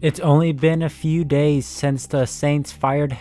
It's only been a few days since the Saints fired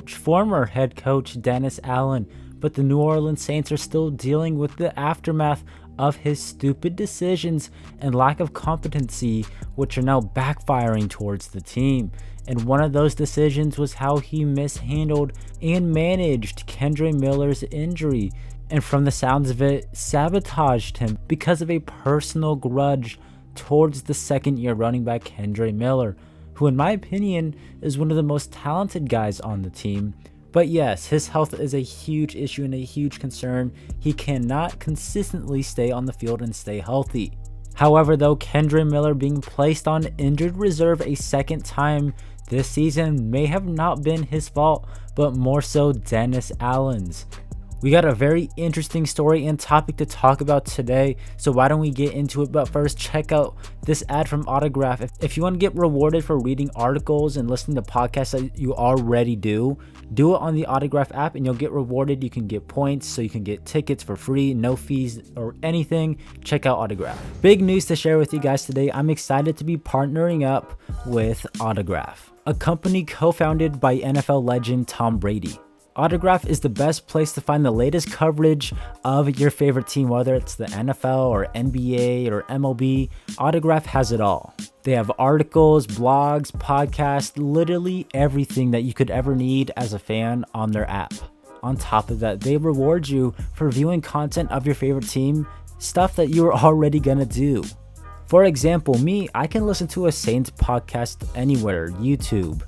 former head coach Dennis Allen, but the New Orleans Saints are still dealing with the aftermath of his stupid decisions and lack of competency, which are now backfiring towards the team. And one of those decisions was how he mishandled and managed Kendre Miller's injury, and from the sounds of it, sabotaged him because of a personal grudge towards the second-year running back Kendre Miller, who in my opinion is one of the most talented guys on the team. But yes, his health is a huge issue and a huge concern. He cannot consistently stay on the field and stay healthy. However, though, Kendre Miller being placed on injured reserve a second time this season may have not been his fault, but more so Dennis Allen's. We got a very interesting story and topic to talk about today, so why don't we get into it? But first, check out this ad from Autograph. If you want to get rewarded for reading articles and listening to podcasts that you already do it on the Autograph app and you'll get rewarded. You can get points, so you can get tickets for free, no fees or anything. Check out Autograph. Big news to share with you guys today. I'm excited to be partnering up with Autograph, a company co-founded by NFL legend Tom Brady. Autograph is the best place to find the latest coverage of your favorite team, whether it's the NFL or NBA or MLB. Autograph has it all. They have articles, blogs, podcasts, literally everything that you could ever need as a fan on their app. On top of that, they reward you for viewing content of your favorite team, stuff that you were already gonna do. For example, I can listen to a Saints podcast anywhere, YouTube,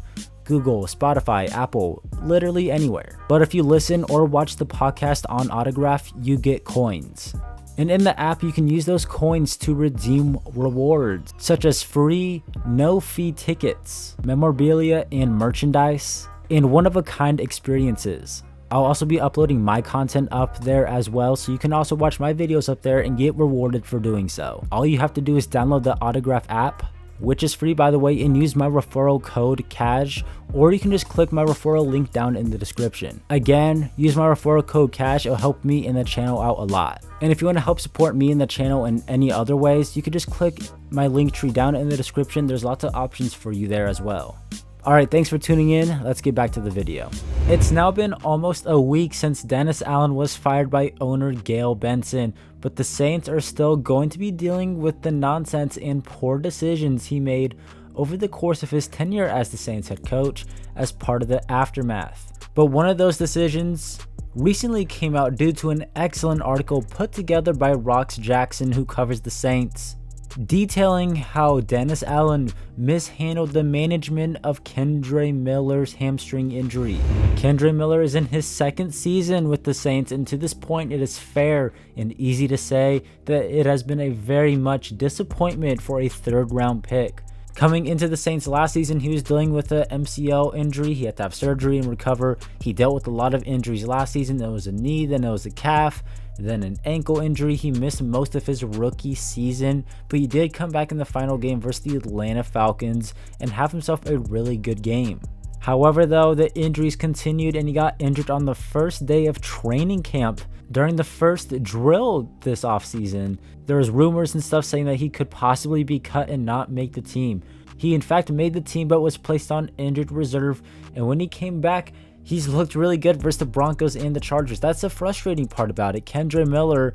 Google, Spotify, Apple, literally anywhere. But if you listen or watch the podcast on Autograph, you get coins. And in the app, you can use those coins to redeem rewards, such as free, no-fee tickets, memorabilia and merchandise, and one-of-a-kind experiences. I'll also be uploading my content up there as well, so you can also watch my videos up there and get rewarded for doing so. All you have to do is download the Autograph app, which is free by the way, and use my referral code CASH, or you can just click my referral link down in the description. Again, use my referral code CASH, it'll help me and the channel out a lot. And if you want to help support me and the channel in any other ways, you can just click my link tree down in the description. There's lots of options for you there as well. Alright, thanks for tuning in. Let's get back to the video. It's now been almost a week since Dennis Allen was fired by owner Gayle Benson, but the Saints are still going to be dealing with the nonsense and poor decisions he made over the course of his tenure as the Saints head coach as part of the aftermath. But one of those decisions recently came out due to an excellent article put together by Rox Jackson, who covers the Saints, detailing how Dennis Allen mishandled the management of Kendre Miller's hamstring injury. Kendre Miller is in his second season with the Saints, and to this point it is fair and easy to say that it has been a very much disappointment for a third-round pick. Coming into the Saints last season, he was dealing with an MCL injury. He had to have surgery and recover. He dealt with a lot of injuries last season. There was a knee, then there was a calf, then an ankle injury. He missed most of his rookie season, but he did come back in the final game versus the Atlanta Falcons and have himself a really good game. However, though, the injuries continued and he got injured on the first day of training camp during the first drill this offseason. There was rumors and stuff saying that he could possibly be cut and not make the team. He in fact made the team but was placed on injured reserve, and when he came back, he's looked really good versus the Broncos and the Chargers. That's the frustrating part about it. Kendre Miller,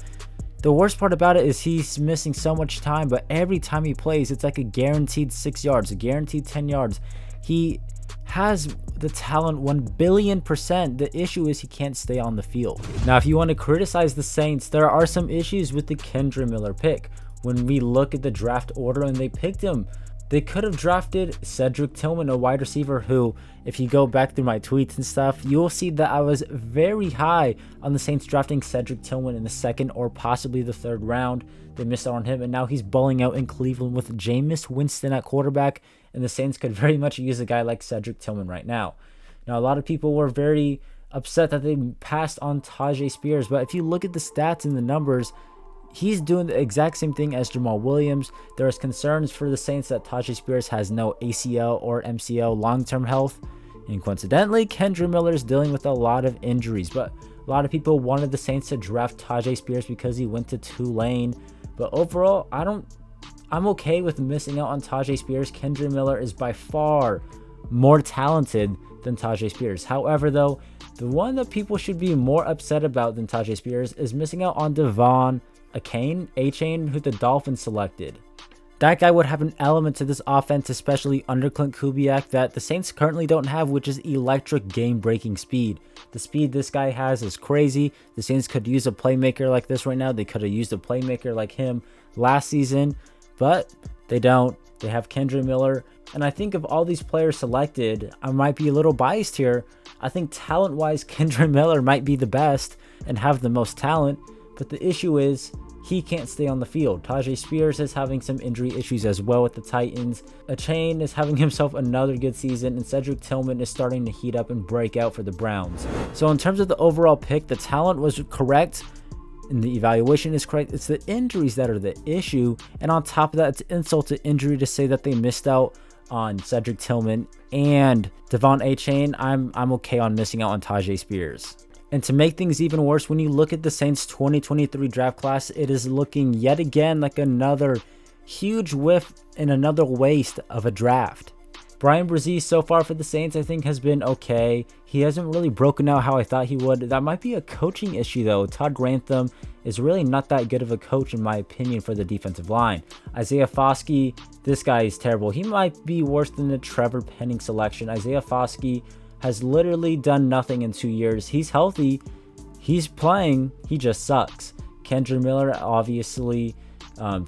the worst part about it is he's missing so much time, but every time he plays, it's like a guaranteed 6 yards, a guaranteed 10 yards. He has the talent 1,000,000,000%. The issue is he can't stay on the field. Now, if you want to criticize the Saints, there are some issues with the Kendre Miller pick. When we look at the draft order and they picked him, they could have drafted Cedric Tillman, a wide receiver who, if you go back through my tweets and stuff, you will see that I was very high on the Saints drafting Cedric Tillman in the second or possibly the third round. They missed out on him, and now he's balling out in Cleveland with Jameis Winston at quarterback, and the Saints could very much use a guy like Cedric Tillman right now. Now, a lot of people were very upset that they passed on Tajay Spears, but if you look at the stats and the numbers, he's doing the exact same thing as Jamal Williams. There is concerns for the Saints that Tajay Spears has no ACL or MCL long-term health. And coincidentally, Kendre Miller is dealing with a lot of injuries. But a lot of people wanted the Saints to draft Tajay Spears because he went to Tulane. But overall, I don't I'm okay with missing out on Tajay Spears. Kendre Miller is by far more talented than Tajay Spears. However, though, the one that people should be more upset about than Tajay Spears is missing out on Devon A-Chain, who the Dolphins selected. That guy would have an element to this offense, especially under Clint Kubiak, that the Saints currently don't have, which is electric game-breaking speed. The speed this guy has is crazy. The Saints could use a playmaker like this right now. They could have used a playmaker like him last season, but they don't. They have Kendre Miller. And I think of all these players selected, I might be a little biased here. I think talent-wise, Kendre Miller might be the best and have the most talent, but the issue is he can't stay on the field. Tajay Spears is having some injury issues as well with the Titans. A-Chain is having himself another good season, and Cedric Tillman is starting to heat up and break out for the Browns. So in terms of the overall pick, the talent was correct, and the evaluation is correct. It's the injuries that are the issue, and on top of that, it's insult to injury to say that they missed out on Cedric Tillman and Devon A-Chain. I'm okay on missing out on Tajay Spears. And to make things even worse, when you look at the Saints 2023 draft class, it is looking yet again like another huge whiff and another waste of a draft. Brian Brzee so far for the Saints, I think, has been okay. He hasn't really broken out how I thought he would. That might be a coaching issue, though. Todd Grantham is really not that good of a coach, in my opinion, for the defensive line. Isaiah Foskey, this guy is terrible. He might be worse than the Trevor Penning selection. Isaiah Foskey has literally done nothing in 2 years. He's healthy. He's playing. He just sucks. Kendre Miller, obviously,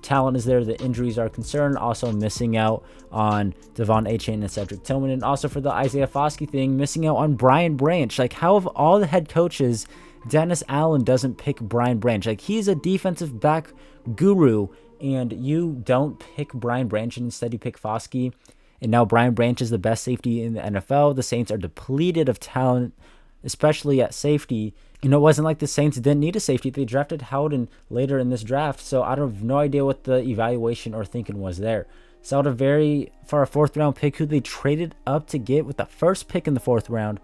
talent is there. The injuries are concerned. Also missing out on Devon A-Chain and Cedric Tillman. And also for the Isaiah Foskey thing, missing out on Brian Branch. Like, how of all the head coaches, Dennis Allen doesn't pick Brian Branch? Like, he's a defensive back guru, and you don't pick Brian Branch, and instead you pick Foskey. And now Brian Branch is the best safety in the NFL. The Saints are depleted of talent, especially at safety. You know, it wasn't like the Saints didn't need a safety. They drafted Howden later in this draft, so I have no idea what the evaluation or thinking was there. So for a fourth-round pick who they traded up to get with the first pick in the fourth round,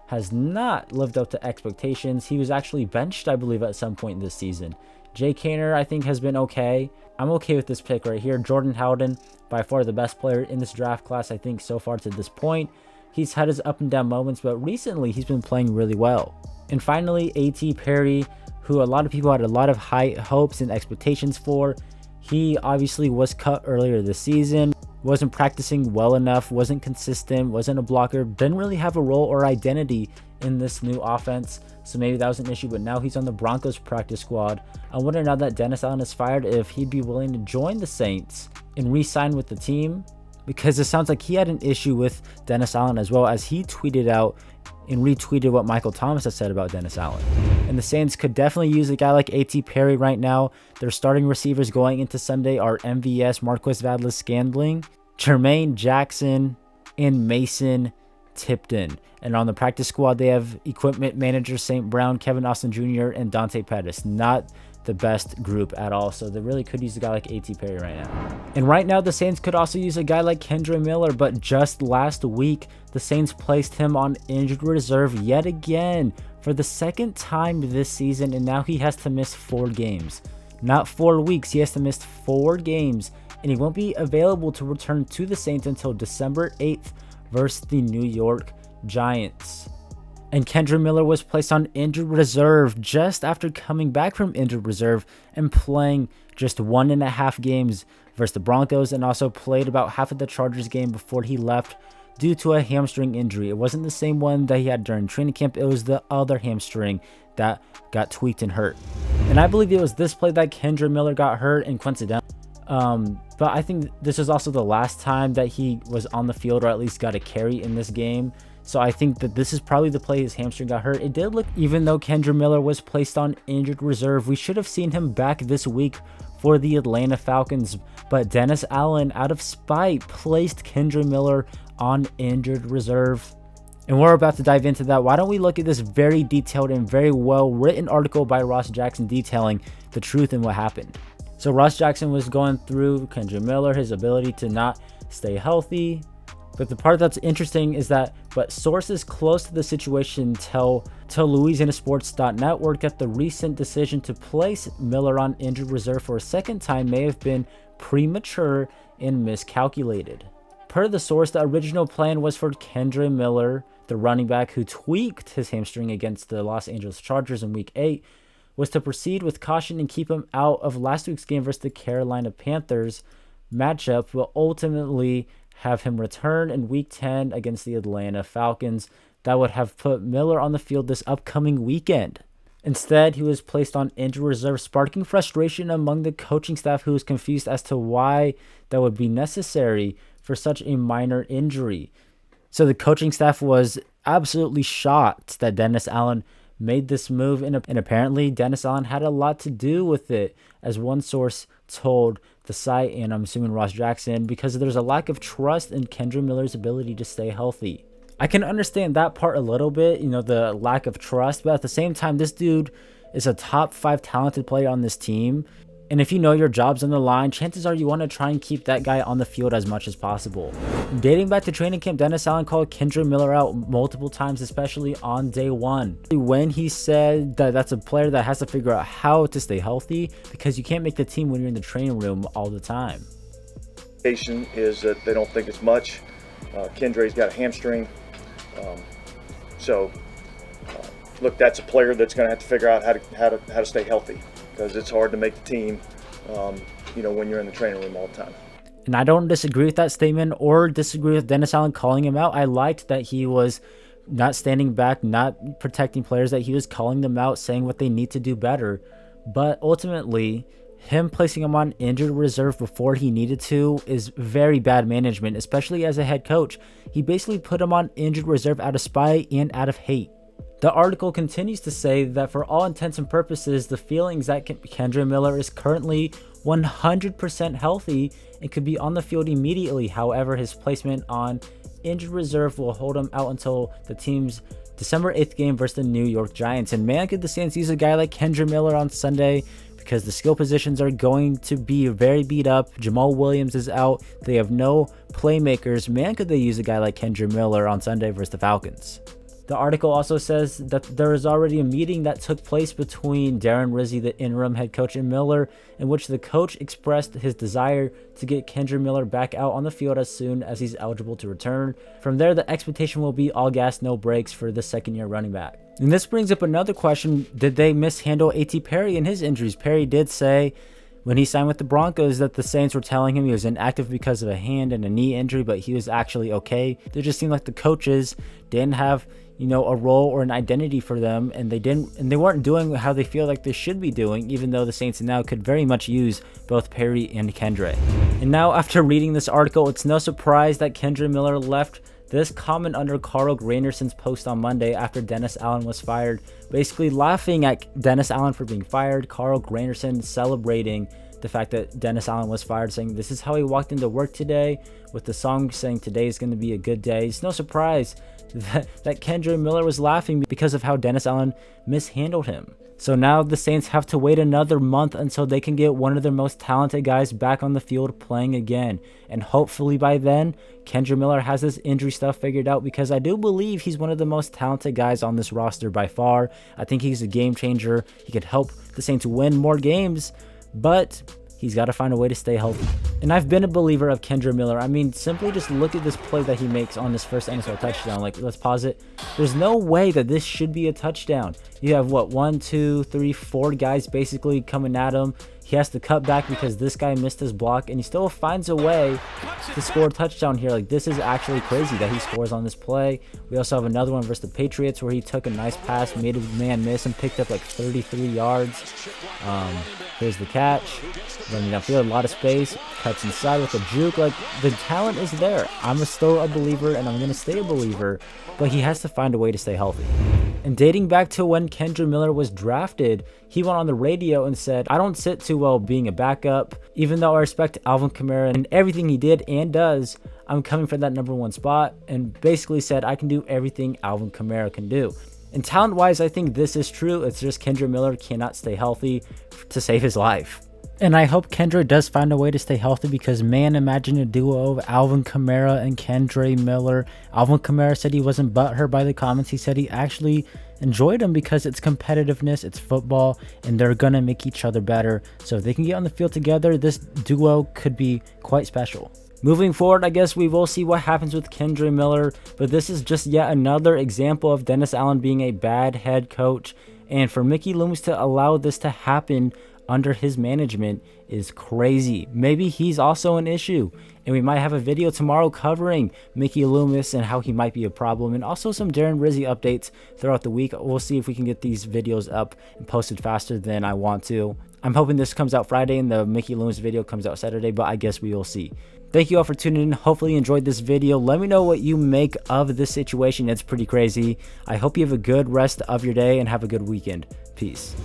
has not lived up to expectations. He was actually benched, I believe, at some point this season. Jay Kaner, I think, has been okay. I'm okay with this pick right here. Jordan Howden, by far the best player in this draft class, I think, so far to this point. He's had his up and down moments, but recently he's been playing really well. And finally, A.T. Perry, who a lot of people had a lot of high hopes and expectations for. He obviously was cut earlier this season, wasn't practicing well enough, wasn't consistent, wasn't a blocker, didn't really have a role or identity in this new offense. So maybe that was an issue, but now he's on the Broncos practice squad. I wonder, now that Dennis Allen is fired, if he'd be willing to join the Saints and re-sign with the team, because it sounds like he had an issue with Dennis Allen as well, as he tweeted out and retweeted what Michael Thomas has said about Dennis Allen. And the Saints could definitely use a guy like A.T. Perry right now. Their starting receivers going into Sunday are MVS, Marquez Valdes-Scantling, Jermaine Jackson, and Mason Tipton. And on the practice squad, they have equipment manager St. Brown, Kevin Austin Jr., and Dante Pettis. Not the best group at all, so they really could use a guy like A.T. Perry right now. And right now, the Saints could also use a guy like Kendre Miller, but just last week, the Saints placed him on injured reserve yet again for the second time this season, and now he has to miss 4 games. Not 4 weeks, he has to miss 4 games, and he won't be available to return to the Saints until December 8th versus the New York Giants. And Kendre Miller was placed on injured reserve just after coming back from injured reserve and playing just 1.5 games versus the Broncos, and also played about half of the Chargers game before he left due to a hamstring injury. It wasn't the same one that he had during training camp. It was the other hamstring that got tweaked and hurt. And I believe it was this play that Kendre Miller got hurt, and coincidentally. But I think this is also the last time that he was on the field, or at least got a carry in this game. So I think that this is probably the play his hamstring got hurt. It did look, even though Kendre Miller was placed on injured reserve, we should have seen him back this week for the Atlanta Falcons. But Dennis Allen, out of spite, placed Kendre Miller on injured reserve. And we're about to dive into that. Why don't we look at this very detailed and very well written article by Ross Jackson detailing the truth and what happened. So Ross Jackson was going through Kendre Miller, his ability to not stay healthy, But the part that's interesting is that, but sources close to the situation tell LouisianaSports.net that the recent decision to place Miller on injured reserve for a second time may have been premature and miscalculated. Per the source, the original plan was for Kendre Miller, the running back who tweaked his hamstring against the Los Angeles Chargers in Week 8, was to proceed with caution and keep him out of last week's game versus the Carolina Panthers matchup, but ultimately have him return in Week 10 against the Atlanta Falcons. That would have put Miller on the field this upcoming weekend. Instead, he was placed on injured reserve, sparking frustration among the coaching staff, who was confused as to why that would be necessary for such a minor injury. So the coaching staff was absolutely shocked that Dennis Allen made this move, and apparently Dennis Allen had a lot to do with it, as one source told the site, and I'm assuming Ross Jackson, because there's a lack of trust in Kendre Miller's ability to stay healthy. I can understand that part a little bit, the lack of trust, but at the same time, this dude is a top 5 talented player on this team. And if you know your job's on the line, chances are you want to try and keep that guy on the field as much as possible. Dating back to training camp, Dennis Allen called Kendre Miller out multiple times, especially on day 1, when he said that that's a player that has to figure out how to stay healthy, because you can't make the team when you're in the training room all the time. Is that they don't think it's much. Kendre's got a hamstring. Look, that's a player that's going to have to figure out how to stay healthy, because it's hard to make the team, when you're in the training room all the time. And I don't disagree with that statement or disagree with Dennis Allen calling him out. I liked that he was not standing back, not protecting players, that he was calling them out, saying what they need to do better. But ultimately, him placing him on injured reserve before he needed to is very bad management, especially as a head coach. He basically put him on injured reserve out of spite and out of hate. The article continues to say that for all intents and purposes, the feelings that Kendre Miller is currently 100% healthy and could be on the field immediately. However, his placement on injured reserve will hold him out until the team's December 8th game versus the New York Giants. And man, could the Saints use a guy like Kendre Miller on Sunday, because the skill positions are going to be very beat up. Jamal Williams is out. They have no playmakers. Man, could they use a guy like Kendre Miller on Sunday versus the Falcons. The article also says that there is already a meeting that took place between Darren Rizzi, the interim head coach, and Miller, in which the coach expressed his desire to get Kendre Miller back out on the field as soon as he's eligible to return. From there, the expectation will be all gas, no brakes for the second-year running back. And this brings up another question. Did they mishandle A.T. Perry and his injuries? Perry did say when he signed with the Broncos that the Saints were telling him he was inactive because of a hand and a knee injury, but he was actually okay. It just seemed like the coaches didn't have a role or an identity for them, and they weren't doing how they feel like they should be doing, even though the Saints now could very much use both Perry and Kendre. And now, after reading this article, it's no surprise that Kendre Miller left this comment under Carl Granderson's post on Monday after Dennis Allen was fired, basically laughing at Dennis Allen for being fired. Carl Granderson celebrating the fact that Dennis Allen was fired, saying this is how he walked into work today, with the song saying today is going to be a good day. It's no surprise that Kendre Miller was laughing because of how Dennis Allen mishandled him. So now the Saints have to wait another month until they can get one of their most talented guys back on the field playing again. And hopefully by then, Kendre Miller has this injury stuff figured out, because I do believe he's one of the most talented guys on this roster by far. I think he's a game changer. He could help the Saints win more games, but he's got to find a way to stay healthy. And I've been a believer of Kendre Miller. I mean, simply just look at this play that he makes on his first NFL touchdown. Like, let's pause it. There's no way that this should be a touchdown. You have, 1, 2, 3, 4 guys basically coming at him. He has to cut back because this guy missed his block, and he still finds a way to score a touchdown here. Like, this is actually crazy that he scores on this play. We also have another one versus the Patriots where he took a nice pass, made a man miss, and picked up like 33 yards. Here's the catch. Running downfield, a lot of space. Cuts inside with a juke. Like, the talent is there. I'm still a believer, and I'm going to stay a believer, but he has to find a way to stay healthy. And dating back to when Kendre Miller was drafted, he went on the radio and said, I don't sit too well being a backup. Even though I respect Alvin Kamara and everything he did and does, I'm coming for that #1 spot. And basically said, I can do everything Alvin Kamara can do. And talent-wise, I think this is true. It's just Kendre Miller cannot stay healthy to save his life. And I hope Kendre does find a way to stay healthy, because, man, imagine a duo of Alvin Kamara and Kendre Miller. Alvin Kamara said he wasn't butthurt by the comments. He said he actually enjoyed them because it's competitiveness, it's football, and they're going to make each other better. So if they can get on the field together, this duo could be quite special. Moving forward, I guess we will see what happens with Kendre Miller, but this is just yet another example of Dennis Allen being a bad head coach. And for Mickey Loomis to allow this to happen under his management is crazy. Maybe he's also an issue, and we might have a video tomorrow covering Mickey Loomis and how he might be a problem, and also some Darren Rizzi updates throughout the week. We'll see if we can get these videos up and posted faster than I want to. I'm hoping this comes out Friday and the Mickey Loomis video comes out Saturday, but I guess we will see. Thank you all for tuning in. Hopefully you enjoyed this video. Let me know what you make of this situation. It's pretty crazy. I hope you have a good rest of your day and have a good weekend. Peace.